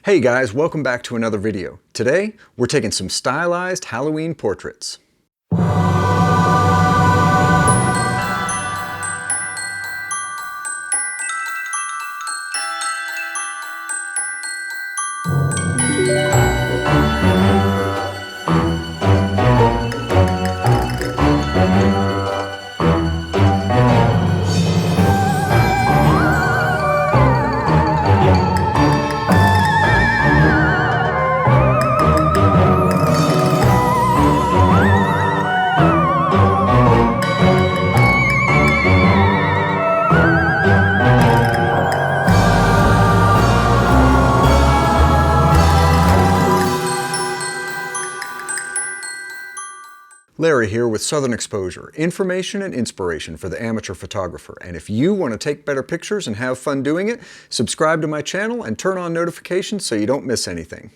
Hey guys, welcome back to another video. Today, we're taking some stylized Halloween portraits. Larry here with Southern Exposure, information and inspiration for the amateur photographer. And if you want to take better pictures and have fun doing it, subscribe to my channel and turn on notifications so you don't miss anything.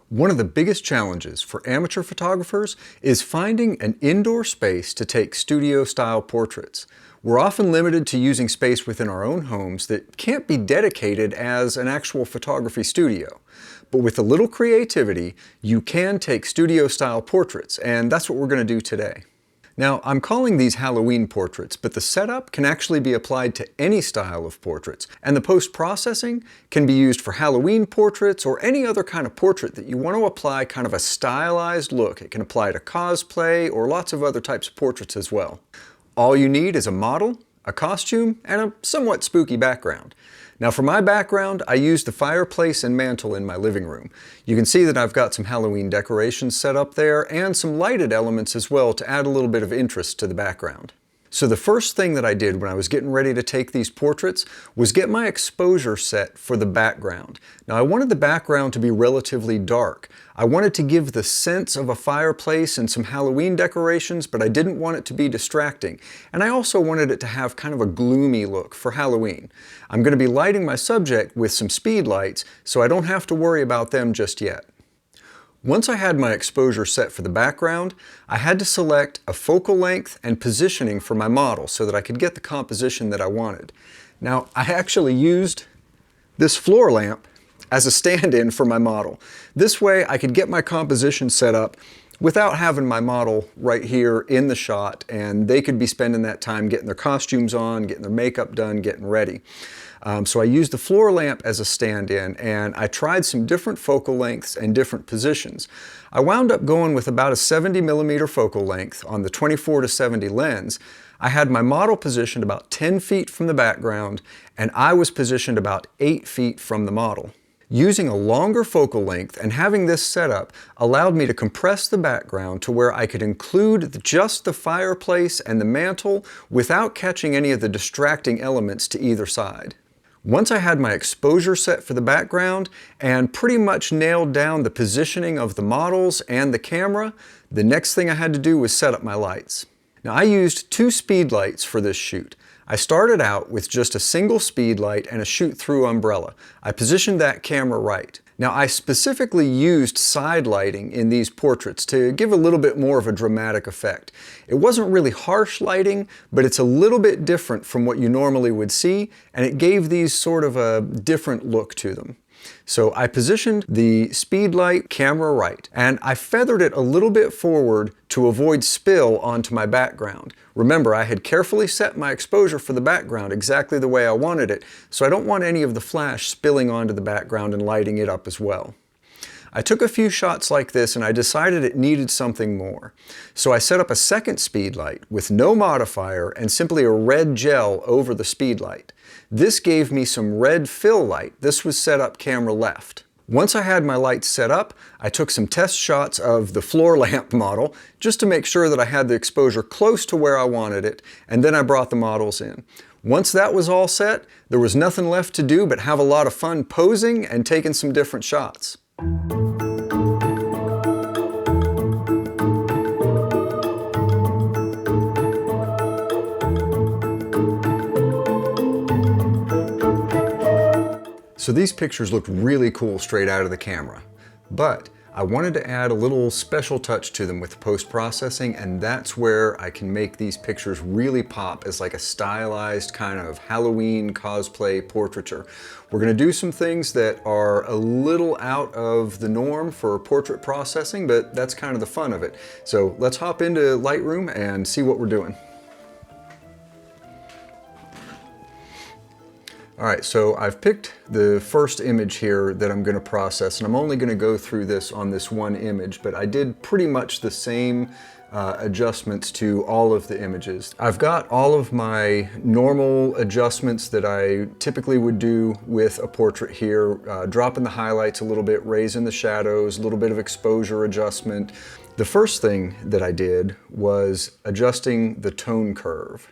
One of the biggest challenges for amateur photographers is finding an indoor space to take studio-style portraits. We're often limited to using space within our own homes that can't be dedicated as an actual photography studio. But with a little creativity, you can take studio-style portraits, and that's what we're going to do today. Now, I'm calling these Halloween portraits, but the setup can actually be applied to any style of portraits, and the post-processing can be used for Halloween portraits or any other kind of portrait that you want to apply kind of a stylized look. It can apply to cosplay or lots of other types of portraits as well. All you need is a model, a costume, and a somewhat spooky background. Now for my background, I used the fireplace and mantle in my living room. You can see that I've got some Halloween decorations set up there and some lighted elements as well to add a little bit of interest to the background. So the first thing that I did when I was getting ready to take these portraits was get my exposure set for the background. Now I wanted the background to be relatively dark. I wanted to give the sense of a fireplace and some Halloween decorations, but I didn't want it to be distracting. And I also wanted it to have kind of a gloomy look for Halloween. I'm going to be lighting my subject with some speed lights, so I don't have to worry about them just yet. Once I had my exposure set for the background, I had to select a focal length and positioning for my model so that I could get the composition that I wanted. Now, I actually used this floor lamp as a stand-in for my model. This way I could get my composition set up without having my model right here in the shot, and they could be spending that time getting their costumes on, getting their makeup done, getting ready. So I used the floor lamp as a stand-in, and I tried some different focal lengths and different positions. I wound up going with about a 70mm focal length on the 24-70 lens. I had my model positioned about 10 feet from the background, and I was positioned about 8 feet from the model. Using a longer focal length and having this setup allowed me to compress the background to where I could include just the fireplace and the mantle without catching any of the distracting elements to either side. Once I had my exposure set for the background and pretty much nailed down the positioning of the models and the camera, the next thing I had to do was set up my lights. Now I used 2 speed lights for this shoot. I started out with just a single speed light and a shoot-through umbrella. I positioned that camera right. Now I specifically used side lighting in these portraits to give a little bit more of a dramatic effect. It wasn't really harsh lighting, but it's a little bit different from what you normally would see, and it gave these sort of a different look to them. So I positioned the speed light camera right, and I feathered it a little bit forward to avoid spill onto my background. Remember, I had carefully set my exposure for the background exactly the way I wanted it, so I don't want any of the flash spilling onto the background and lighting it up as well. I took a few shots like this and I decided it needed something more. So I set up a second speed light with no modifier and simply a red gel over the speed light. This gave me some red fill light. This was set up camera left. Once I had my lights set up, I took some test shots of the floor lamp model just to make sure that I had the exposure close to where I wanted it, and then I brought the models in. Once that was all set, there was nothing left to do but have a lot of fun posing and taking some different shots. So these pictures look really cool straight out of the camera, but I wanted to add a little special touch to them with post-processing, and that's where I can make these pictures really pop as like a stylized kind of Halloween cosplay portraiture. We're going to do some things that are a little out of the norm for portrait processing, but that's kind of the fun of it. So let's hop into Lightroom and see what we're doing. All right, so I've picked the first image here that I'm going to process, and I'm only going to go through this on this one image, but I did pretty much the same adjustments to all of the images. I've got all of my normal adjustments that I typically would do with a portrait here, dropping the highlights a little bit, raising the shadows, a little bit of exposure adjustment. The first thing that I did was adjusting the tone curve.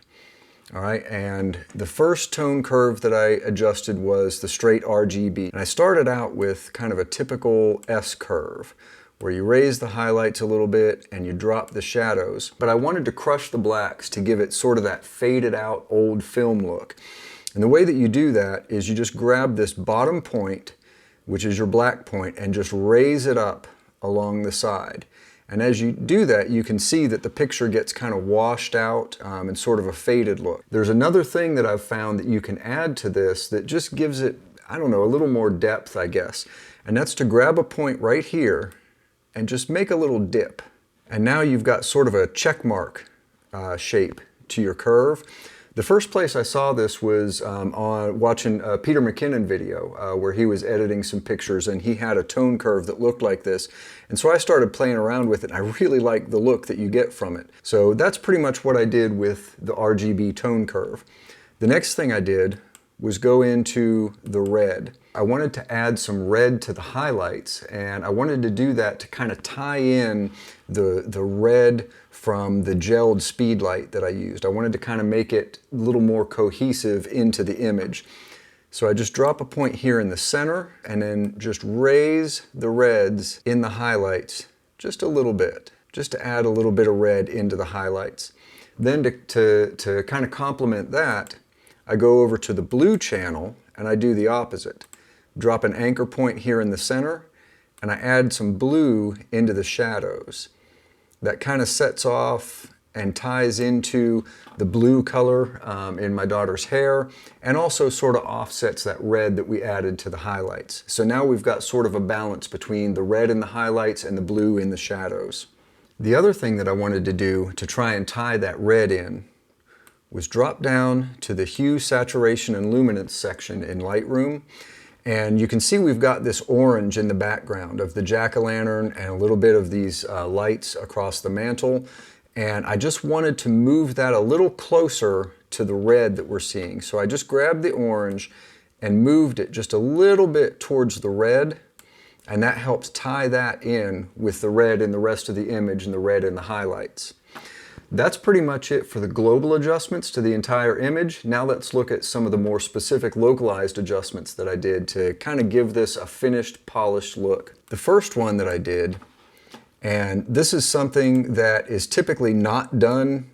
All right, and the first tone curve that I adjusted was the straight RGB. And I started out with kind of a typical S curve, where you raise the highlights a little bit and you drop the shadows. But I wanted to crush the blacks to give it sort of that faded out old film look. And the way that you do that is you just grab this bottom point, which is your black point, and just raise it up along the side. And as you do that, you can see that the picture gets kind of washed out and sort of a faded look. There's another thing that I've found that you can add to this that just gives it, I don't know, a little more depth, I guess. And that's to grab a point right here and just make a little dip. And now you've got sort of a check mark shape to your curve. The first place I saw this was on watching a Peter McKinnon video where he was editing some pictures, and he had a tone curve that looked like this. And so I started playing around with it, and I really like the look that you get from it. So that's pretty much what I did with the RGB tone curve. The next thing I did was go into the red. I wanted to add some red to the highlights, and I wanted to do that to kind of tie in the red from the gelled speed light that I used. I wanted to kind of make it a little more cohesive into the image. So I just drop a point here in the center and then just raise the reds in the highlights just a little bit, just to add a little bit of red into the highlights. Then to kind of complement that, I go over to the blue channel and I do the opposite. Drop an anchor point here in the center and I add some blue into the shadows. That kind of sets off and ties into the blue color in my daughter's hair, and also sort of offsets that red that we added to the highlights. So now we've got sort of a balance between the red in the highlights and the blue in the shadows. The other thing that I wanted to do to try and tie that red in was drop down to the hue, saturation, and luminance section in Lightroom. And you can see we've got this orange in the background of the jack-o'-lantern and a little bit of these lights across the mantle. And I just wanted to move that a little closer to the red that we're seeing. So I just grabbed the orange and moved it just a little bit towards the red. And that helps tie that in with the red in the rest of the image and the red in the highlights. That's pretty much it for the global adjustments to the entire image. Now let's look at some of the more specific localized adjustments that I did to kind of give this a finished, polished look. The first one that I did, and this is something that is typically not done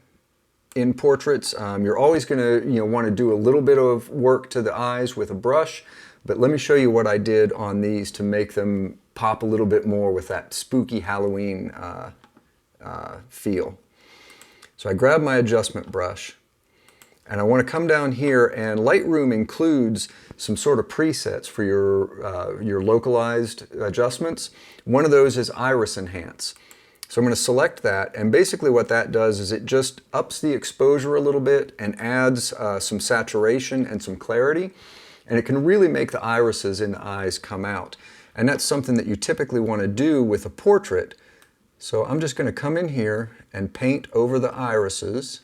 in portraits. You're always going to want to do a little bit of work to the eyes with a brush, but let me show you what I did on these to make them pop a little bit more with that spooky Halloween feel. So I grab my adjustment brush and I want to come down here, and Lightroom includes some sort of presets for your localized adjustments. One of those is Iris Enhance. So I'm going to select that, and basically what that does is it just ups the exposure a little bit and adds some saturation and some clarity, and it can really make the irises in the eyes come out. And that's something that you typically want to do with a portrait. So I'm just going to come in here and paint over the irises.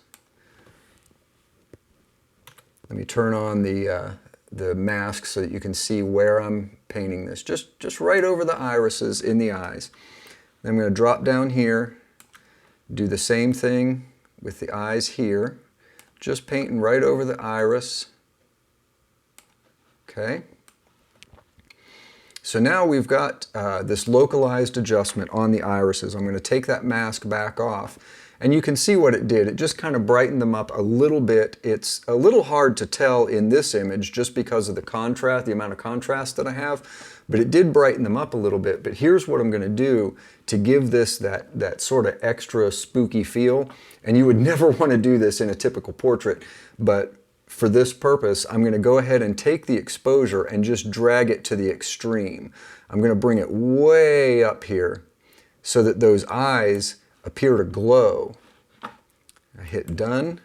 Let me turn on the mask so that you can see where I'm painting this. Just right over the irises in the eyes. Then I'm going to drop down here, do the same thing with the eyes here. Just painting right over the iris. Okay. So now we've got this localized adjustment on the irises. I'm going to take that mask back off, and you can see what it did. It just kind of brightened them up a little bit. It's a little hard to tell in this image just because of the contrast, the amount of contrast that I have, but it did brighten them up a little bit. But here's what I'm going to do to give this that sort of extra spooky feel. And you would never want to do this in a typical portrait, but for this purpose, I'm going to go ahead and take the exposure and just drag it to the extreme. I'm going to bring it way up here so that those eyes appear to glow. I hit done,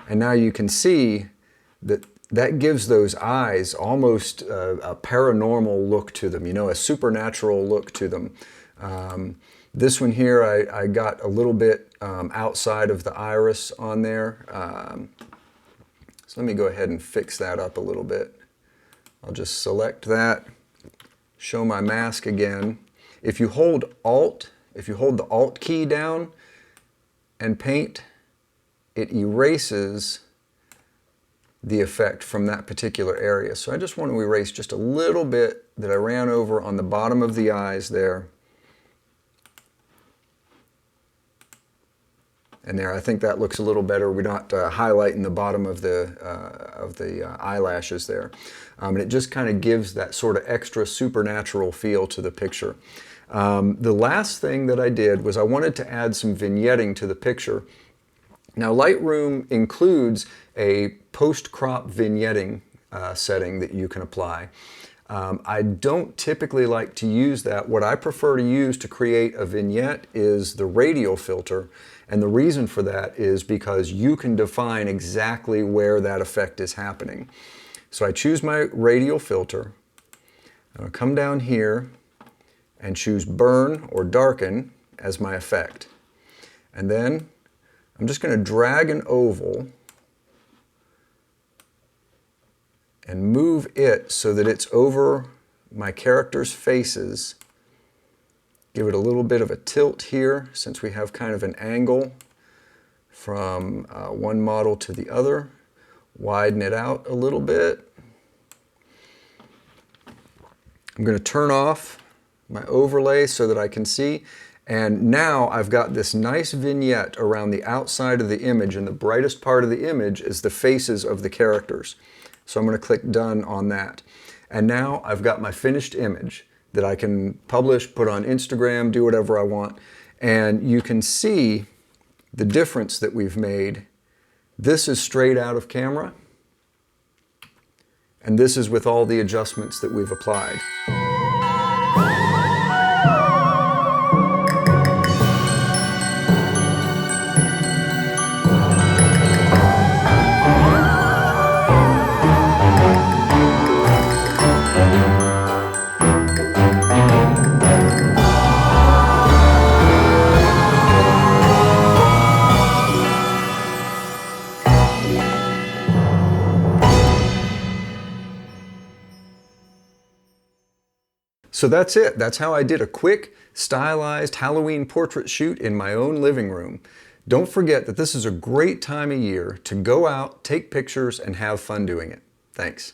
and now you can see that that gives those eyes almost a paranormal look to them, you know, a supernatural look to them. This one here, I got a little bit outside of the iris on there. So let me go ahead and fix that up a little bit. I'll just select that, show my mask again. If you hold Alt, if you hold the Alt key down and paint, it erases the effect from that particular area. So I just want to erase just a little bit that I ran over on the bottom of the eyes there. And there, I think that looks a little better. We're not highlighting the bottom of the eyelashes there. And it just kind of gives that sort of extra supernatural feel to the picture. The last thing that I did was I wanted to add some vignetting to the picture. Now Lightroom includes a post-crop vignetting setting that you can apply. I don't typically like to use that. What I prefer to use to create a vignette is the radial filter, and the reason for that is because you can define exactly where that effect is happening. So I choose my radial filter, I'll come down here and choose burn or darken as my effect. And then I'm just going to drag an oval and move it so that it's over my character's faces. Give it a little bit of a tilt here since we have kind of an angle from one model to the other. Widen it out a little bit. I'm going to turn off my overlay so that I can see. And now I've got this nice vignette around the outside of the image, and the brightest part of the image is the faces of the characters. So I'm going to click done on that. And now I've got my finished image that I can publish, put on Instagram, do whatever I want. And you can see the difference that we've made. This is straight out of camera, and this is with all the adjustments that we've applied. So that's it. That's how I did a quick, stylized Halloween portrait shoot in my own living room. Don't forget that this is a great time of year to go out, take pictures, and have fun doing it. Thanks.